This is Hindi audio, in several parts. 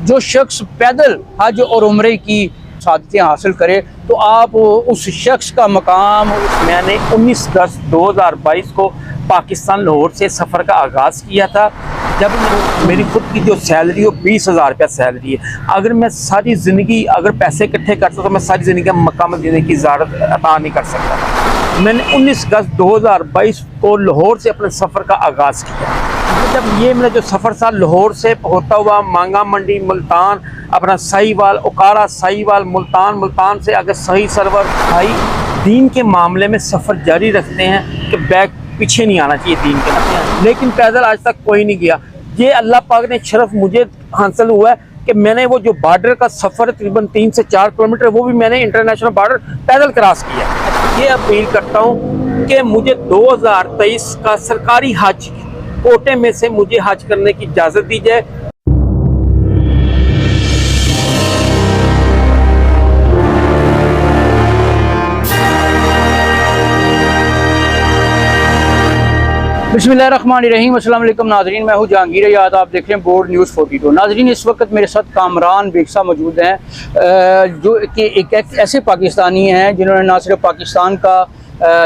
जो शख्स पैदल हज और उम्रे की सादतें हासिल करे तो आप उस शख्स का मकाम। मैंने 19/10/2022 को पाकिस्तान लाहौर से सफ़र का आगाज़ किया था, जब मेरी खुद की जो सैलरी हो 20,000 रुपया सैलरी है। अगर मैं सारी ज़िंदगी अगर पैसे इकट्ठे करता तो मैं सारी ज़िंदगी मक्का मदीने की ज़ियारत अता नहीं कर सकता था। मैंने 19 अगस्त 2022 को लाहौर से अपने सफ़र का आगाज़ किया। जब ये मेरा जो सफ़र था लाहौर से होता हुआ मांगा मंडी, मुल्तान, अपना साहिवाल, उकाड़ा, साहिवाल, मुल्तान, मुल्तान से अगर सही सरवर भाई दीन के मामले में सफ़र जारी रखते हैं कि बैग पीछे नहीं आना चाहिए दीन के, लेकिन पैदल आज तक कोई नहीं गया। ये अल्लाह पाक ने शरफ मुझे हासिल हुआ है कि मैंने वो जो बॉर्डर का सफ़र तकरीबन 3 से 4 किलोमीटर वो भी मैंने इंटरनेशनल बॉर्डर पैदल क्रॉस किया। ये अपील करता हूँ कि मुझे 2023 का सरकारी हज कोटे में से मुझे हज करने की इजाज़त दी जाए। बिस्मिल्लाहिर्रहमानिर्रहीम, अस्सलाम वालेकुम नाज़रीन, मैं हूँ जहांगीर याद, आप देख रहे हैं बोर्ड न्यूज़ 42। नाज़रीन, इस वक्त मेरे साथ कामरान बेगसा मौजूद हैं, जो कि एक ऐसे पाकिस्तानी हैं जिन्होंने ना सिर्फ पाकिस्तान का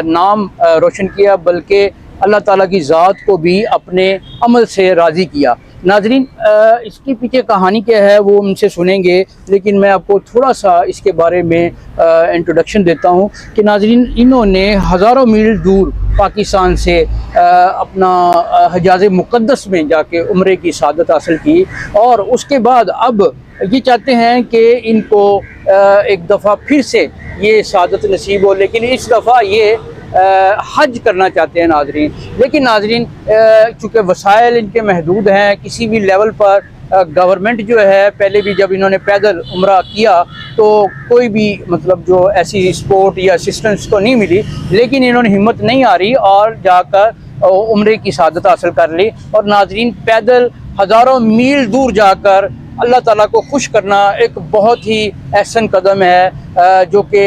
नाम रोशन किया बल्कि अल्लाह ताला की ज़ात को भी अपने अमल से राज़ी किया। नाज़रीन, इसके पीछे कहानी क्या है वो उनसे सुनेंगे, लेकिन मैं आपको थोड़ा सा इसके बारे में इंट्रोडक्शन देता हूँ कि नाज़रीन, इन्होंने हज़ारों मील दूर पाकिस्तान से अपना हिजाज़ मुक़द्दस में जाके उम्रे की सादत हासिल की और उसके बाद अब ये चाहते हैं कि इनको एक दफ़ा फिर से ये सादत नसीब हो, लेकिन इस दफ़ा ये हज करना चाहते हैं नाजरीन। लेकिन नाजरीन, चूँकि वसाइल इनके महदूद हैं, किसी भी लेवल पर गवर्नमेंट जो है, पहले भी जब इन्होंने पैदल उम्रा किया तो कोई भी मतलब जो ऐसी सपोर्ट या असिस्टेंस तो नहीं मिली, लेकिन इन्होंने हिम्मत नहीं आ रही और जाकर उम्रे की सादत हासिल कर ली। और नाजरीन, पैदल हज़ारों मील दूर जाकर अल्लाह ताला को खुश करना एक बहुत ही एहसन कदम है जो कि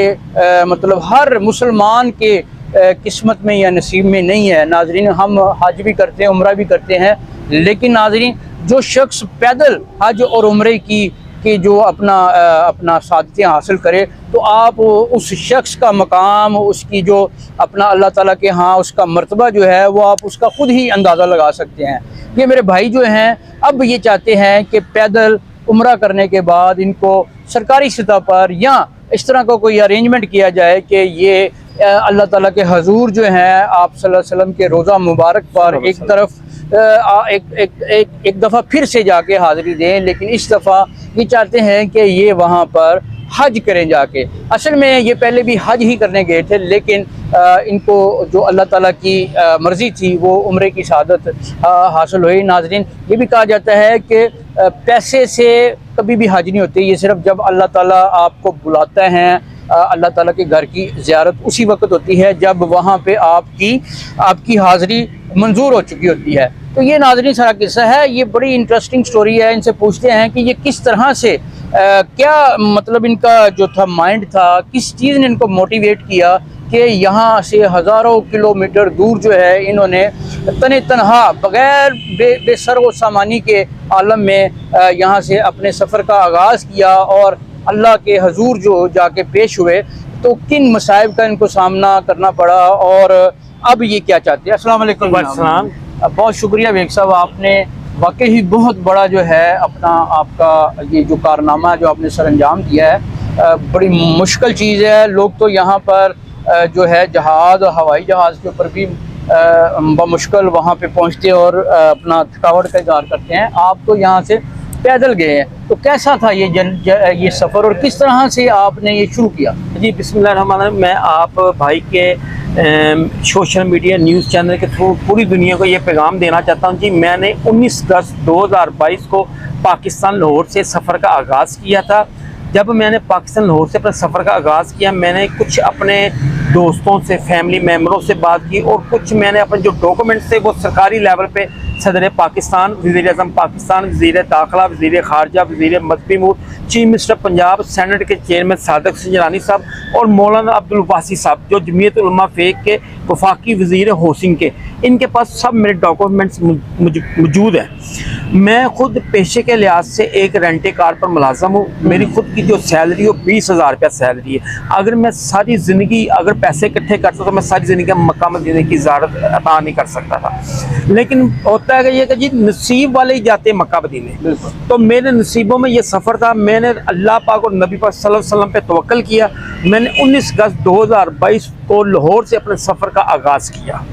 मतलब हर मुसलमान के किस्मत में या नसीब में नहीं है। नाजरीन, हम हज भी करते हैं, उम्रा भी करते हैं, लेकिन नाजरीन जो शख्स पैदल हज और उम्रे की जो अपना सादतें हासिल करे तो आप उस शख्स का मकाम, उसकी जो अपना अल्लाह ताला के यहाँ उसका मर्तबा जो है वो आप उसका ख़ुद ही अंदाज़ा लगा सकते हैं। ये मेरे भाई जो हैं अब ये चाहते हैं कि पैदल उम्रा करने के बाद इनको सरकारी सतह पर या इस तरह का कोई अरेंजमेंट किया जाए कि ये अल्लाह ताला के हजूर जो हैं आप सल्लल्लाहु अलैहि वसल्लम के रोज़ा मुबारक पर एक तरफ एक दफ़ा फिर से जाके हाज़िरी दें, लेकिन इस दफ़ा ये चाहते हैं कि ये वहाँ पर हज करें जाके। असल में ये पहले भी हज ही करने गए थे, लेकिन इनको जो अल्लाह ताला की मर्ज़ी थी वो उम्रे की शहादत हासिल हुई। नाज़रीन, ये भी कहा जाता है कि पैसे से कभी भी हज नहीं होती, ये सिर्फ जब अल्लाह ताला आपको बुलाता है, अल्लाह ताला के घर की ज़ियारत उसी वक्त होती है जब वहाँ पे आपकी हाज़िरी मंजूर हो चुकी होती है। तो ये नाज़रीन सारा किस्सा है, ये बड़ी इंटरेस्टिंग स्टोरी है। इनसे पूछते हैं कि ये किस तरह से क्या मतलब इनका जो था माइंड था, किस चीज़ ने इनको मोटिवेट किया कि यहाँ से हज़ारों किलोमीटर दूर जो है इन्होंने तने तनहा बग़ैर बेसर व सामानी के आलम में यहाँ से अपने सफ़र का आगाज़ किया और अल्लाह के हजूर जो जाके पेश हुए तो किन मसाइब का इनको सामना करना पड़ा और अब ये क्या चाहते हैं। अस्सलाम वालेकुम। बहुत शुक्रिया बेग साहब, आपने वाकई ही बहुत बड़ा जो है अपना आपका ये जो कारनामा जो आपने सर अंजाम दिया है, बड़ी मुश्किल चीज़ है। लोग तो यहाँ पर जो है जहाज़ और हवाई जहाज़ के ऊपर भी बमुश्किल वहाँ पे पहुँचते और अपना थकावट का इज़हार करते हैं। आप तो यहाँ से पैदल गए हैं, तो कैसा था ये सफ़र और किस तरह से आपने ये शुरू किया? जी, बिस्मिल्लाहिर्रहमानिर्रहीम। मैं आप भाई के सोशल मीडिया न्यूज़ चैनल के थ्रू पूरी दुनिया को ये पैगाम देना चाहता हूँ। जी, मैंने 19 अगस्त 2022 को पाकिस्तान लाहौर से सफ़र का आगाज़ किया था। जब मैंने पाकिस्तान लाहौर से अपने सफ़र का आगाज़ किया, मैंने कुछ अपने दोस्तों से, फैमिली मेम्बरों से बात की और कुछ मैंने अपने जो डॉक्यूमेंट्स थे वो सरकारी लेवल पे सदर पाकिस्तान, वज़ीर आज़म पाकिस्तान, वज़ीर दाखिला, वज़ीर ख़ारजा, वज़ीर मजहबी अमूर, चीफ मिनिस्टर पंजाब, सेनेट के चेयरमैन सादिक सिंह जिलानी साहब, और मौलाना अब्दुल वासी साहब जो जमीयत उलमा फ़ेक के वफाकी वज़ीर होसिंग के, इनके पास सब मेरे डॉक्यूमेंट्स मौजूद हैं। मैं खुद पेशे के लिहाज से एक रेंटे कार पर मुलाज़म हूँ। मेरी खुद की जो सैलरी हो 20,000 रुपया सैलरी है। अगर मैं सारी ज़िंदगी अगर पैसे इकट्ठे करता तो मैं सारी ज़िंदगी मक्का मदीने की ज़ियारत अता नहीं कर सकता था। लेकिन होता है कि ये कि जी नसीब वाले ही जाते हैं मक्का मदीने। तो मेरे नसीबों में ये सफ़र था। मैंने अल्लाह पाक और नबी पाक सल्लल्लाहु अलैहि वसल्लम पे तवक्कल किया। मैंने 19 अगस्त 2022 को लाहौर से अपने सफ़र का आगाज़ किया।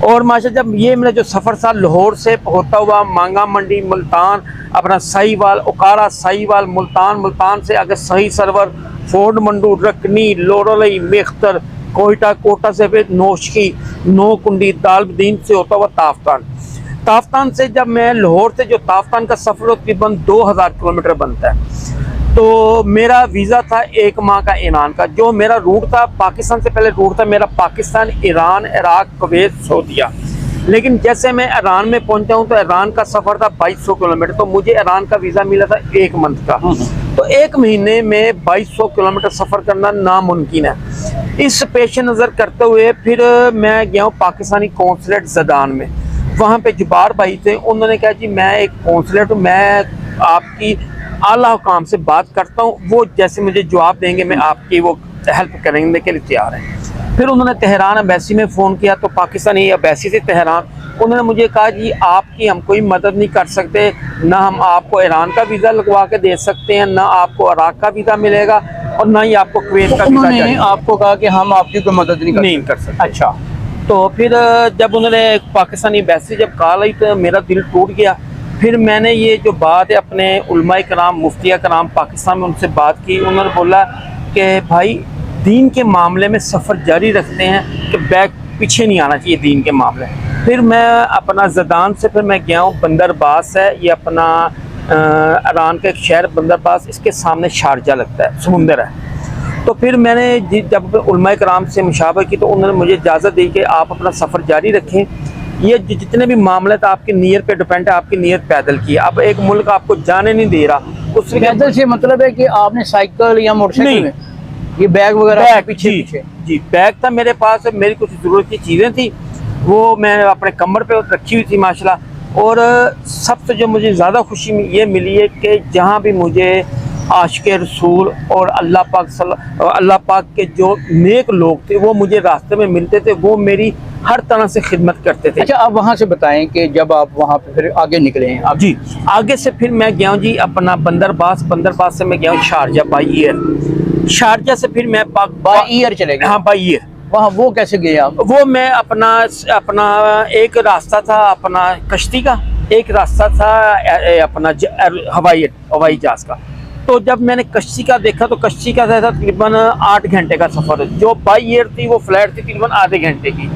और माशा जब ये मेरा जो सफ़र था लाहौर से होता हुआ मांगा मंडी, मुल्तान, अपना साहिवाल, ओकारा, साहिवाल, मुल्तान, मुल्तान से आगे सही सरवर, फोर्ड मंडू, रकनी, लोरलई, मेख्तर, कोयटा, कोटा से फिर नौशकी, नौकुंडी, दालबदीन से होता हुआ ताफ्तान। ताफ्तान से जब मैं लाहौर से जो ताफ्तान का सफ़र तकरीबन 2000 किलोमीटर बनता है, तो मेरा वीज़ा था 1 माह का ईरान का। जो मेरा रूट था पाकिस्तान से पहले रूट था मेरा पाकिस्तान, ईरान, इराक, कुवैत, सऊदीया। लेकिन जैसे मैं ईरान में पहुंचा हूं तो ईरान का सफ़र था 2200 किलोमीटर। तो मुझे ईरान का वीज़ा मिला था 1 मंथ का। तो 1 महीने में 2200 किलोमीटर सफ़र करना नामुमकिन है। इस पेश नज़र करते हुए फिर मैं गया हूँ पाकिस्तानी कौंसलेट ज़दान में। वहाँ पे जुबार भाई थे, उन्होंने कहा जी मैं एक कौंसलेट हूँ, मैं आपकी आला हुकाम से बात करता हूँ, वो जैसे मुझे जवाब देंगे मैं आपकी वो हेल्प करने के लिए तैयार है। फिर उन्होंने तेहरान अम्बेसी में फ़ोन किया, तो पाकिस्तानी अम्बेसी से तेहरान, उन्होंने मुझे कहा जी आपकी हम कोई मदद नहीं कर सकते, ना हम आपको ईरान का वीज़ा लगवा के दे सकते हैं, ना आपको इराक का वीज़ा मिलेगा और ना ही आपको कुवैत का वीज़ा। उन्होंने आपको कहा कि हम आपकी कोई मदद नहीं कर सकते। अच्छा। तो फिर जब उन्होंने पाकिस्तानी अम्बेसी जब कॉल आई तो मेरा दिल टूट गया। फिर मैंने ये जो बात है अपने उलमाए कराम, मुफ्तिया कराम पाकिस्तान में उनसे बात की। उन्होंने बोला कि भाई दीन के मामले में सफ़र जारी रखते हैं कि बैग पीछे नहीं आना चाहिए दीन के मामले। फिर मैं अपना ज़दान से फिर मैं गया हूँ बंदरबास है, ये अपना ईरान का एक शहर बंदरबास, इसके सामने शारजा लगता है, समुंदर है। तो फिर मैंने जब उलमाए कराम से मुशावरा की तो उन्होंने मुझे इजाज़त दी कि आप अपना सफ़र जारी रखें। ये जितने भी मामले था आपकी नीयत पे डिपेंड है, आपकी नीयत पैदल की। अब एक मुल्क आपको जाने नहीं दे रहा, उससे पैदल से मतलब है कि आपने साइकिल या मोटरसाइकिल में ये बैग वगैरह पीछे जी बैग था मेरे पास, मेरी कुछ ज़रूरत की चीज़ें थी वो मैं अपने कमर पे रखी हुई थी माशाल्लाह। और सबसे जो मुझे ज़्यादा खुशी ये मिली है कि जहाँ भी मुझे आशिक़ रसूल और अल्लाह पाक के जो नेक लोग थे वो मुझे रास्ते में मिलते थे, वो मेरी हर तरह से खिदमत करते थे। अच्छा, आप वहाँ से बताएं कि जब आप वहाँ पे फिर आगे निकले हैं आप? जी आगे से फिर मैं गया हूँ जी अपना बंदरबास से मैं गया हूँ शारजा बाई एयर। शारजा से फिर मैं बाई एयर चले गए? हाँ बाई एयर। वहाँ वो कैसे गए आप? वो मैं अपना एक रास्ता था अपना कश्ती का, एक रास्ता था अपना हवाई जहाज का। तो जब मैंने कश्ती का देखा तो कश्ती का था तकरीबन 8 घंटे का सफ़र, जो बाई एयर थी वो फ्लैट थी तकरीबन आधे घंटे की।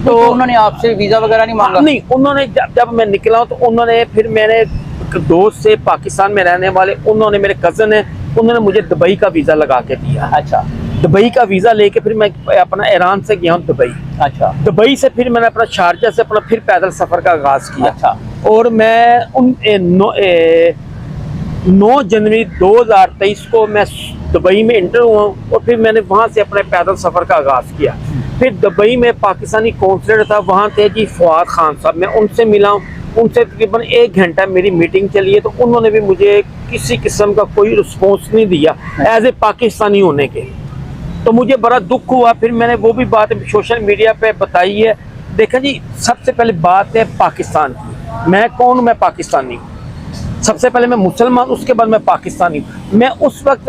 तो उन्होंने आपसे वीज़ा वगैरह नहीं मांगा? नहीं, उन्होंने जब मैं निकला तो उन्होंने फिर मेरे दोस्त से पाकिस्तान में रहने वाले, उन्होंने मेरे कज़न है, उन्होंने मुझे दुबई का वीज़ा लगा के दिया। अच्छा। दुबई का वीज़ा लेके फिर मैं अपना ईरान से गया हूँ दुबई। अच्छा। दुबई से फिर मैंने अपना शारजा से अपना फिर पैदल सफ़र का आगाज़ किया। अच्छा। और मैं 9 जनवरी 2023 को मैं दुबई में इंटर हुआ और फिर मैंने वहाँ से अपने पैदल सफ़र का आगाज़ किया। फिर दुबई में पाकिस्तानी कौंसलेट था, वहाँ थे जी फवाद खान साहब, मैं उनसे मिला हूँ। उनसे तकरीबन 1 घंटा मेरी मीटिंग चली है, तो उन्होंने भी मुझे किसी किस्म का कोई रिस्पॉन्स नहीं दिया एज ए पाकिस्तानी होने के। तो मुझे बड़ा दुख हुआ। फिर मैंने वो भी बात सोशल मीडिया पे बताई है। देखा जी, सबसे पहले बात है पाकिस्तान की। मैं कौन हूँ? मैं पाकिस्तानी हूँ। सबसे पहले मैं मुसलमान, उसके बाद मैं पाकिस्तानी हूँ। मैं उस वक्त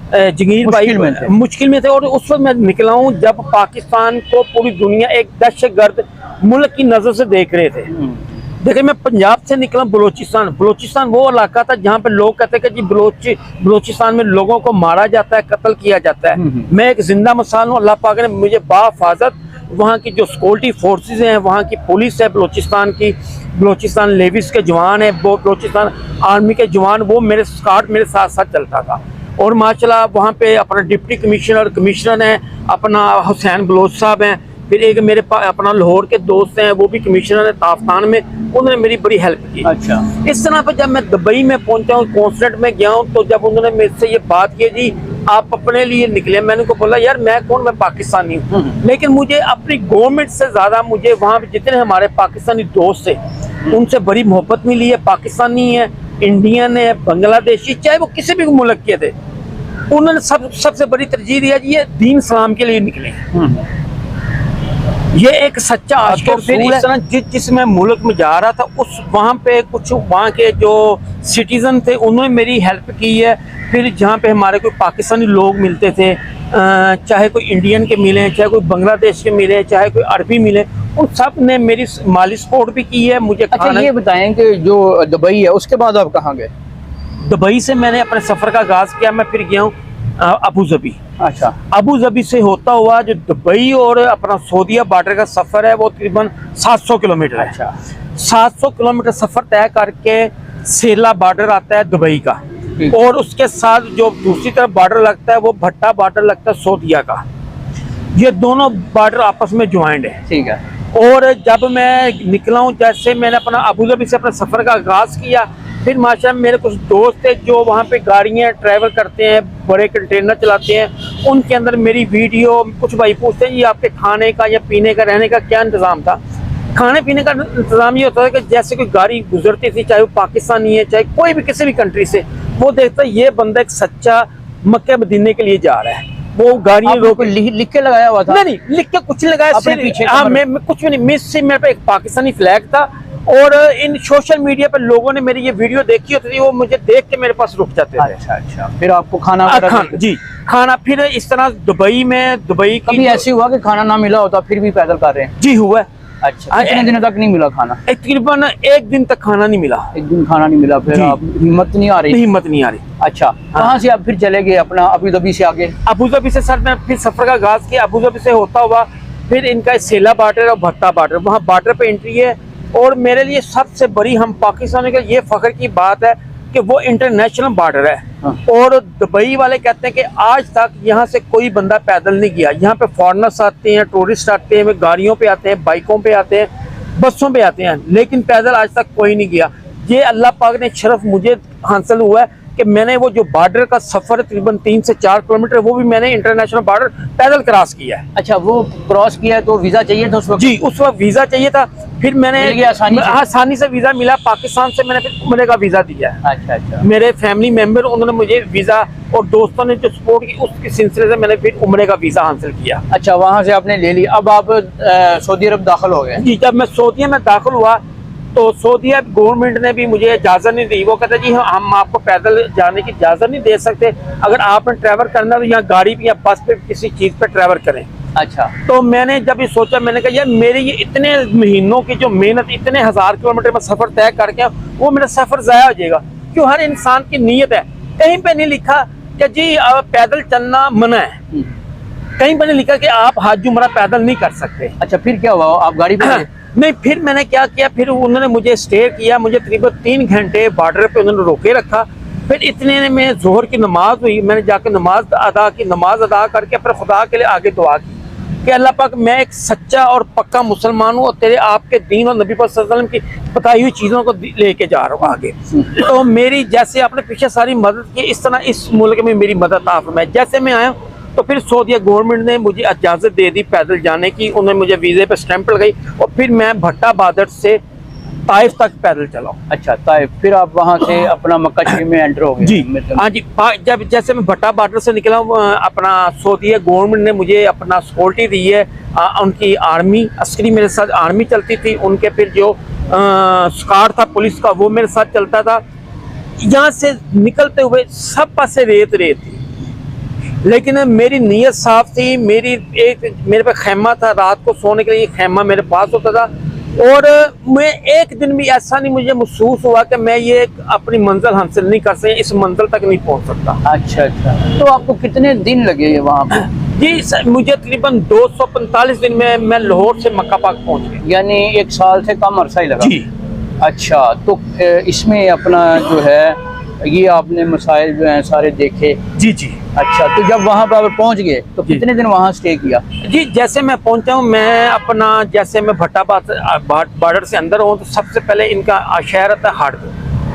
जंगीर भाई मुश्किल में थे और उस वक्त मैं निकला हूँ जब पाकिस्तान को पूरी दुनिया एक दहशतगर्द मुल्क की नज़र से देख रहे थे। देखिए, मैं पंजाब से निकला बलूचिस्तान वो इलाका था जहाँ पे लोग कहते हैं कि जी बलूचिस्तान में लोगों को मारा जाता है, कत्ल किया जाता है। मैं एक जिंदा मिसाल हूँ। अल्लाह पाक ने मुझे बाहिफाजत वहाँ की जो सिक्योरिटी फोर्सेस हैं, वहाँ की पुलिस है बलूचिस्तान की, बलूचिस्तान लेविस के जवान है, वो बलूचिस्तान आर्मी के जवान, वो मेरे स्कार्ट मेरे साथ साथ चलता था। और माशाल्लाह वहाँ पे अपना डिप्टी कमिश्नर है अपना हुसैन बलोच साहब हैं। फिर एक मेरे अपना लाहौर के दोस्त हैं, वो भी कमिश्नर है ताफ्तान में, उन्होंने मेरी बड़ी हेल्प की। अच्छा। इस तरह पर जब मैं दुबई में पहुंचा हूँ, कौंसलेट में गया हूँ, तो जब उन्होंने मेरे से ये बात की जी आप अपने लिए निकले। मैंने उनको बोला यार मैं कौन, मैं पाकिस्तानी हूँ, लेकिन मुझे अपनी गवर्नमेंट से ज़्यादा मुझे वहाँ पे जितने हमारे पाकिस्तानी दोस्त थे उनसे बड़ी मोहब्बत मिली है। पाकिस्तानी है, इंडियन है, बांग्लादेशी, चाहे वो किसी भी मुल्क के थे, उन्होंने सबसे बड़ी तरजीह दिया जी ये दीन इस्लाम के लिए निकले हैं। ये एक सच्चा आशिक तो फिर इस तरह जिस मैं मुल्क में जा रहा था, उस वहाँ पे कुछ वहाँ के जो सिटीजन थे उन्होंने मेरी हेल्प की है। फिर जहाँ पे हमारे कोई पाकिस्तानी लोग मिलते थे, चाहे कोई इंडियन के मिले, चाहे कोई बांग्लादेश के मिले, चाहे कोई अरबी मिले, उन सब ने मेरी माली सपोर्ट भी की है मुझे। अच्छा ये बताएं कि जो दुबई है उसके बाद आप कहाँ गए? दुबई से मैंने अपने सफ़र का आगाज़ किया। मैं फिर गया हूँ अबू धाबी। अच्छा, अबू धाबी से होता हुआ जो दुबई और अपना सऊदीया बॉर्डर का सफ़र है वो तकरीबन 700 किलोमीटर है। अच्छा, 700 किलोमीटर सफ़र तय करके सेला बॉर्डर आता है दुबई का, और उसके साथ जो दूसरी तरफ बॉर्डर लगता है वो भट्टा बॉर्डर लगता है सऊदीया का। ये दोनों बॉर्डर आपस में ज्वाइंट है। ठीक है। और जब मैं निकला हूँ, जैसे मैंने अपना अबू धाबी से अपने सफ़र का आगाज़ किया, फिर माशाल्लाह मेरे कुछ दोस्त थे जो वहाँ पे गाड़ियाँ ट्रैवल करते हैं, बड़े कंटेनर चलाते हैं, उनके अंदर मेरी वीडियो, कुछ भाई पूछते हैं ये आपके खाने का या पीने का, रहने का क्या इंतज़ाम था। खाने पीने का इंतज़ाम ये होता है कि जैसे कोई गाड़ी गुजरती थी, चाहे वो पाकिस्तानी है चाहे कोई भी किसी भी कंट्री से, वो देखता है ये बंदा एक सच्चा मक्के मदीने के लिए जा रहा है, वो गाड़ियाँ रोक लिख के लगाया हुआ था? नहीं, लिख के कुछ नहीं लगाया, अपने पीछे मैं कुछ भी नहीं, मिस से मेरे पे एक पाकिस्तानी फ्लैग था। और इन सोशल मीडिया पर लोगों ने मेरी ये वीडियो देखी होती थी, वो मुझे देख के मेरे पास रुक जाते थे। अच्छा अच्छा, फिर आपको खाना जी खाना, फिर इस तरह दुबई कभी ऐसे हुआ कि खाना ना मिला होता फिर भी पैदल कर रहे हैं? जी हुआ है। अच्छा, कितने दिनों तक नहीं मिला खाना? तकरीबन एक दिन तक खाना नहीं मिला। एक दिन खाना नहीं मिला, फिर आप हिम्मत नहीं आ रही? हिम्मत नहीं आ रही। अच्छा, कहाँ से आप फिर चले गए अपना अबू धाबी से आगे? अबू धाबी से सर मैं फिर सफर का आगाज किया। अबू धाबी से होता हुआ फिर इनका सेला बॉर्डर और भट्टा बॉर्डर, वहाँ बॉर्डर पे एंट्री है। और मेरे लिए सबसे बड़ी, हम पाकिस्तानी का ये फख्र की बात है कि वो इंटरनेशनल बॉर्डर है। हाँ। और दुबई वाले कहते हैं कि आज तक यहाँ से कोई बंदा पैदल नहीं गया। यहाँ पे फॉरेनर्स आते हैं, टूरिस्ट आते हैं, वे गाड़ियों पे आते हैं, बाइकों पे आते हैं, बसों पे आते हैं, लेकिन पैदल आज तक कोई नहीं गया। ये अल्लाह पाक ने शरफ मुझे हासिल हुआ है कि मैंने वो जो बॉर्डर का सफर तकरीबन 3 से 4 किलोमीटर, वो भी मैंने इंटरनेशनल बॉर्डर पैदल क्रॉस किया है। अच्छा, वो क्रॉस किया है तो वीजा चाहिए था उस वक्त? जी, उस वक्त वीजा चाहिए था। फिर मैंने मिल गया आसानी से वीजा मिला। पाकिस्तान से मैंने फिर उम्रे का वीजा दिया है। अच्छा अच्छा, मेरे फैमिली मेंबर उन्होंने मुझे वीजा, और दोस्तों ने जो सपोर्ट की, उसके सिलसिले से मैंने फिर उम्रे का वीजा हासिल किया। अच्छा, वहाँ से आपने ले लिया। अब आप सऊदी अरब दाखिल हो गए? जी, जब मैं सऊदीया में दाखिल हुआ तो सऊदीया गवर्नमेंट ने भी मुझे इजाज़त नहीं दी। वो कहते जी हम आपको पैदल जाने की इजाज़त नहीं दे सकते, अगर आपने ट्रैवल करना तो यहाँ गाड़ी पे या बस पे किसी चीज़ पे ट्रैवल करें। अच्छा, तो मैंने जब ये सोचा, मैंने कहा यार मेरे ये इतने महीनों की जो मेहनत, इतने 1000 किलोमीटर में सफ़र तय करके, वो मेरा सफ़र ज़ाया हो जाएगा। क्यों, हर इंसान की नीयत है। कहीं पे नहीं लिखा कि जी पैदल चलना मना है, कहीं पर नहीं लिखा कि आप हज उम्रा पैदल नहीं कर सकते। अच्छा, फिर क्या हुआ? आप गाड़ी पे गए? नहीं, फिर मैंने क्या किया, फिर उन्होंने मुझे स्टे किया, मुझे तकरीबन 3 घंटे बॉर्डर पे उन्होंने रोके रखा। फिर इतने में जोहर की नमाज हुई, मैंने जाकर नमाज अदा की। नमाज अदा करके अपने खुदा के लिए आगे दुआ की कि अल्लाह पाक, मैं एक सच्चा और पक्का मुसलमान हूँ और तेरे आपके दीन और नबी पाक सल्लल्लाहु अलैहि वसल्लम की बताई हुई चीज़ों को लेके जा रहा हूँ आगे। तो मेरी, जैसे आपने पीछे सारी मदद की, इस तरह इस मुल्क में मेरी मदद आप फरमाए। जैसे मैं आया तो फिर सऊदीया गवर्नमेंट ने मुझे इजाज़त दे दी पैदल जाने की। उन्होंने मुझे वीज़े पे स्टैंप लगाई और फिर मैं भट्टा बॉर्डर से ताइफ तक पैदल चला। अच्छा, ताइफ, फिर आप वहाँ से अपना मक्का शरीफ में एंटर हो गए? जी हाँ जी। जब जैसे मैं भट्टा बॉर्डर से निकला, अपना सऊदीया गवर्नमेंट ने मुझे अपना सिक्योरिटी दी है। उनकी आर्मी, अस्करी मेरे साथ आर्मी चलती थी, उनके फिर जो स्क्वाड था पुलिस का वो मेरे साथ चलता था। यहाँ से निकलते हुए सब पासे रेत रेत थी, लेकिन मेरी नीयत साफ थी। मेरे पे खैमा था, रात को सोने के लिए खैमा मेरे पास होता था। और मैं एक दिन भी ऐसा नहीं मुझे महसूस हुआ कि मैं ये अपनी मंजिल हासिल नहीं कर सके, इस मंजिल तक नहीं पहुंच सकता। अच्छा अच्छा, तो आपको कितने दिन लगे ये वहाँ पे? जी सर, मुझे तकरीबन 245 दिन में मैं लाहौर से मक्का पाक पहुंच गया। यानी 1 साल से कम अरसा ही लगा? जी। अच्छा, तो इसमें अपना जो है ये आपने मसाइल जो हैं सारे देखे? जी जी। अच्छा, तो जब वहाँ पर पहुँच गए तो कितने दिन वहाँ स्टे किया? जी, जैसे मैं पहुंचा हूँ, मैं अपना, जैसे मैं भट्टा बॉर्डर से अंदर हूँ तो सबसे पहले इनका शहर आता है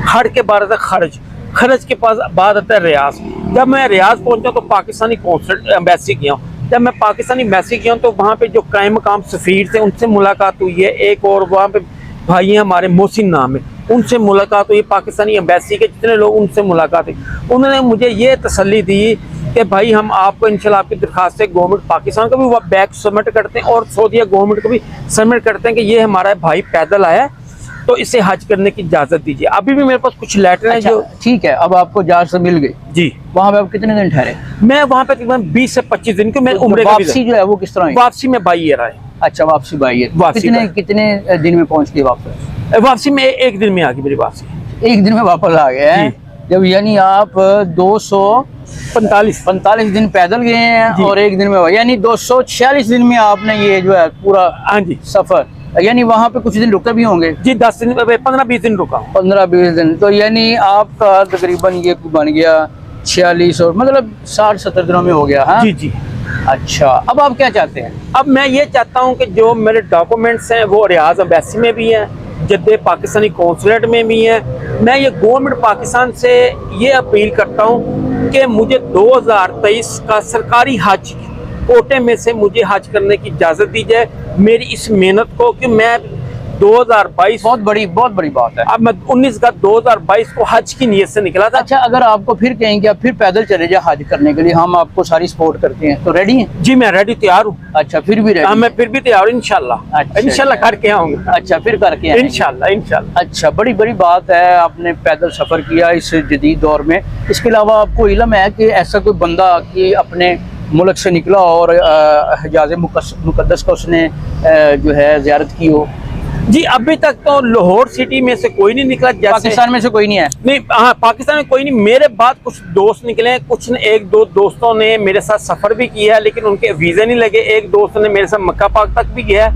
हड़ के बाद आता है खर्ज। खर्च के पास बाद आता है रियाज। जब मैं रियाज पहुंचा तो पाकिस्तानी कौंसलेट एम्बेसी गया हूँ। जब मैं पाकिस्तानी एम्बेसी गया हूँ तो वहाँ पे जो कायम मकाम सफ़ीर थे उनसे मुलाकात हुई है। एक और वहाँ पे भाई हैं हमारे, मोहसिन नाम है, उनसे मुलाकात हुई। पाकिस्तानी एम्बेसी के जितने लोग, उनसे मुलाकात हुई। उन्होंने मुझे ये तसल्ली दी कि भाई हम आपको इंशाल्लाह आपकी दरख्वास्त से गवर्नमेंट पाकिस्तान को भी बैक सबमिट करते हैं और सऊदीया गवर्नमेंट को भी सबमिट करते हैं कि ये हमारा भाई पैदल आया तो इसे हज करने की इजाज़त दीजिए। अभी भी मेरे पास कुछ लेटर हैं। अच्छा, जो ठीक है, अब आपको इजाज़त मिल गई जी। वहाँ पे आप कितने दिन ठहरे? मैं वहाँ पे तकरीबन 20 से 25 दिन के मैं तो उम्र का वापसी जो है वो किस तरह हुई? वापसी में बाई ईयर आए। अच्छा, वापसी बाई ईयर। वापसी कितने दिन में पहुँच गए वापस? वापसी में एक दिन में आ गई मेरी वापसी। एक दिन में वापस आ गए हैं। जब यानी आप 245 दिन पैदल गए हैं और एक दिन में, यानी 246 दिन में आपने ये जो है पूरा, हाँ जी, सफर, यानी वहाँ पे कुछ दिन रुके भी होंगे? जी 10 दिन, 15-20 दिन रुका हूँ। 15-20 दिन। तो यानी आपका तकरीबन ये बन गया 46 और मतलब 60-70 दिनों में हो गया। हाँ जी जी। अच्छा, अब आप क्या चाहते हैं? अब मैं ये चाहता हूँ कि जो मेरे डॉक्यूमेंट्स हैं वो रियाज एम्बेसी में भी हैं, जद्दे पाकिस्तानी कौंसलेट में भी हैं। मैं ये गवर्नमेंट पाकिस्तान से ये अपील करता हूँ कि मुझे 2023 का सरकारी हज कोटे में से मुझे हज करने की इजाज़त दी जाए। मेरी इस मेहनत को, कि मैं 2022, बहुत बड़ी बात है। अब मैं 19/2022 को हज की नीयत से निकला था। अच्छा, अगर आपको फिर कहेंगे आप फिर पैदल चले जाए हज करने के लिए, हम आपको सारी सपोर्ट करते हैं, तो रेडी हैं? जी मैं रेडी, तैयार हूँ। अच्छा, फिर भी रेडी? मैं फिर भी तैयार हूँ इंशाल्लाह। अच्छा, इंशाल्लाह करके आऊँगा। अच्छा, फिर करके आएंगे। इंशाल्लाह। अच्छा, बड़ी बात है, आपने पैदल सफ़र किया इस जदीद दौर में। इसके अलावा आपको इल्म है कि ऐसा कोई बंदा कि अपने मुल्क से निकला और हिजाज़ मुक़द्दस का उसने जो है ज़ियारत की हो? जी अभी तक तो लाहौर सिटी में से कोई नहीं निकला। पाकिस्तान में से कोई नहीं है? नहीं, हाँ पाकिस्तान में कोई नहीं। मेरे बाद कुछ दोस्त निकले हैं, कुछ ने, एक दो दोस्तों ने मेरे साथ सफ़र भी किया है लेकिन उनके वीज़े नहीं लगे। एक दोस्त ने मेरे साथ मक्का पाक तक भी गया है,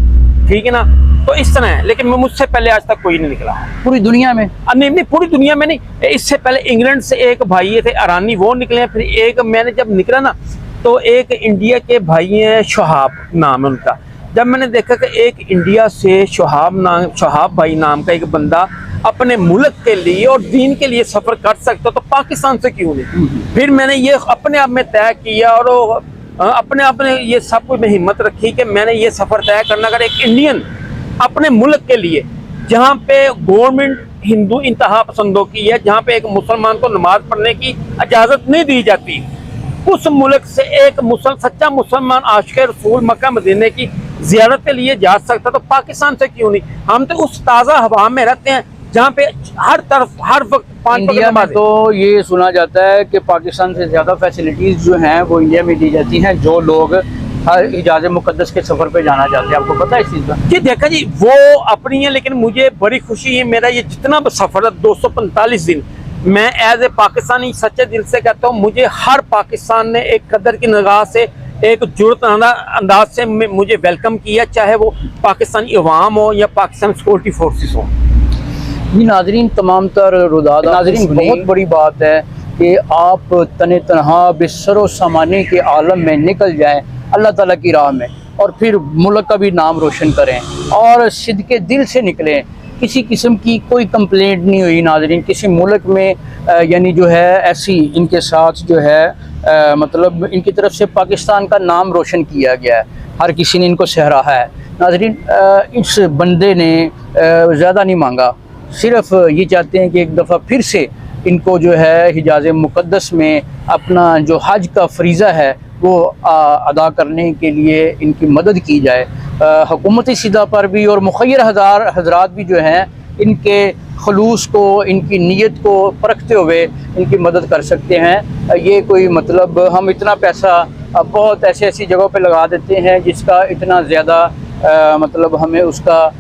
ठीक है ना। तो इस तरह है, लेकिन मुझसे पहले आज तक कोई नहीं निकला पूरी दुनिया में। नहीं, पूरी दुनिया में नहीं। इससे पहले इंग्लैंड से एक भाई थे अरानी, वो निकले हैं। फिर एक मैंने जब निकला ना तो एक इंडिया के भाई हैं, शहाब नाम है उनका। जब मैंने देखा कि एक इंडिया से शहाब भाई नाम का एक बंदा अपने मुल्क के लिए और दीन के लिए सफ़र कर सकता तो पाकिस्तान से क्यों नहीं। फिर मैंने ये अपने आप में तय किया और अपने आप में ये सब कुछ में हिम्मत रखी कि मैंने ये सफ़र तय करना। अगर एक इंडियन अपने मुल्क के लिए, जहाँ पे गवर्नमेंट हिंदू इंतहा पसंदों की है, जहाँ पे एक मुसलमान को नमाज पढ़ने की इजाज़त नहीं दी जाती, उस मुल्क से एक सच्चा मुसलमान आशिक़ रसूल मक्का मदीने की ज़ियारत के लिए जा सकता तो पाकिस्तान से क्यों नहीं। हम तो उस ताज़ा हवा में रहते हैं जहाँ पे हर तरफ हर वक्त 5 इंडिया में तो ये सुना जाता है कि पाकिस्तान से ज़्यादा फैसिलिटीज़ जो हैं वो इंडिया में दी जाती हैं जो लोग हर हिजाज़ मुक़द्दस के सफ़र पे जाना चाहते हैं। आपको पता है इस चीज़ का? जी देखा जी, वो अपनी है, लेकिन मुझे बड़ी खुशी है। मेरा ये जितना सफ़र है 245 दिन, मैं एज ए पाकिस्तानी सच्चे दिल से कहता हूँ, मुझे हर पाकिस्तान ने एक कदर की निगाह से, एक जुर्रत अंदाज से मुझे वेलकम किया, चाहे वो पाकिस्तानी अवाम हो या पाकिस्तान सिक्योरिटी फोर्सेस हो। जी नाज़रीन, तमाम तर रुदाद नाज़रीन, बहुत बड़ी बात है कि आप तने तनहा बिस्सरो सामानी के आलम में निकल जाएं अल्लाह ताला की राह में और फिर मुल्क का भी नाम रोशन करें और सिद्के दिल से निकलें। किसी किस्म की कोई कंप्लेंट नहीं हुई नाज़रीन किसी मुल्क में, यानी जो है ऐसी इनके साथ जो है मतलब इनकी तरफ से पाकिस्तान का नाम रोशन किया गया है, हर किसी ने इनको सहराहा है। नाज़रीन, इस बंदे ने ज़्यादा नहीं मांगा, सिर्फ ये चाहते हैं कि एक दफ़ा फिर से इनको जो है हिजाज़ मुक़द्दस में अपना जो हज का फरीज़ा है वो अदा करने के लिए इनकी मदद की जाए। हुकूमती सीधा पर भी और मुखय्यर हज़रात भी जो हैं इनके खलूस को, इनकी नीयत को परखते हुए इनकी मदद कर सकते हैं। ये कोई मतलब हम इतना पैसा बहुत ऐसी जगहों पे लगा देते हैं जिसका इतना ज़्यादा मतलब हमें उसका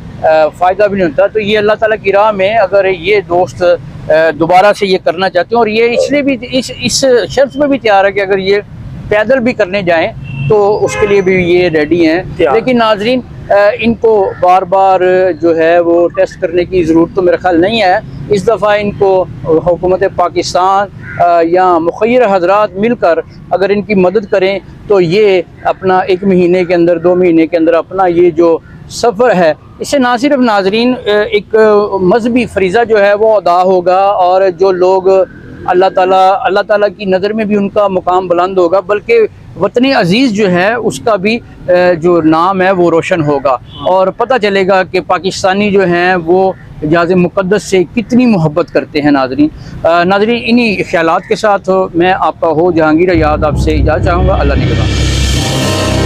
फ़ायदा भी नहीं होता। तो ये अल्लाह ताला की राह में अगर ये दोस्त दोबारा से ये करना चाहते हैं और ये इसलिए भी इस शर्त में भी तैयार है कि अगर ये पैदल भी करने जाएं तो उसके लिए भी ये रेडी हैं। लेकिन नाजरीन, इनको बार बार जो है वो टेस्ट करने की ज़रूरत तो मेरा ख्याल नहीं है। इस दफ़ा इनको हुकूमत पाकिस्तान या मुखय्यर हज़रात मिलकर अगर इनकी मदद करें तो ये अपना 1 महीने के अंदर 2 महीने के अंदर अपना ये जो सफ़र है इससे ना सिर्फ नाजरीन एक मजहबी फरीज़ा जो है वो अदा होगा और जो लोग अल्लाह ताला की नज़र में भी उनका मुकाम बुलंद होगा, बल्कि वतन अज़ीज़ जो है उसका भी जो नाम है वो रोशन होगा और पता चलेगा कि पाकिस्तानी जो हैं वो एजाज़ मुक़द्दस से कितनी मोहब्बत करते हैं। नाज़रीन इन्हीं ख्यालात के साथ मैं आपका हो जहांगीर याद आपसे इजाज़त चाहूँगा। अल्लाह निगहबान।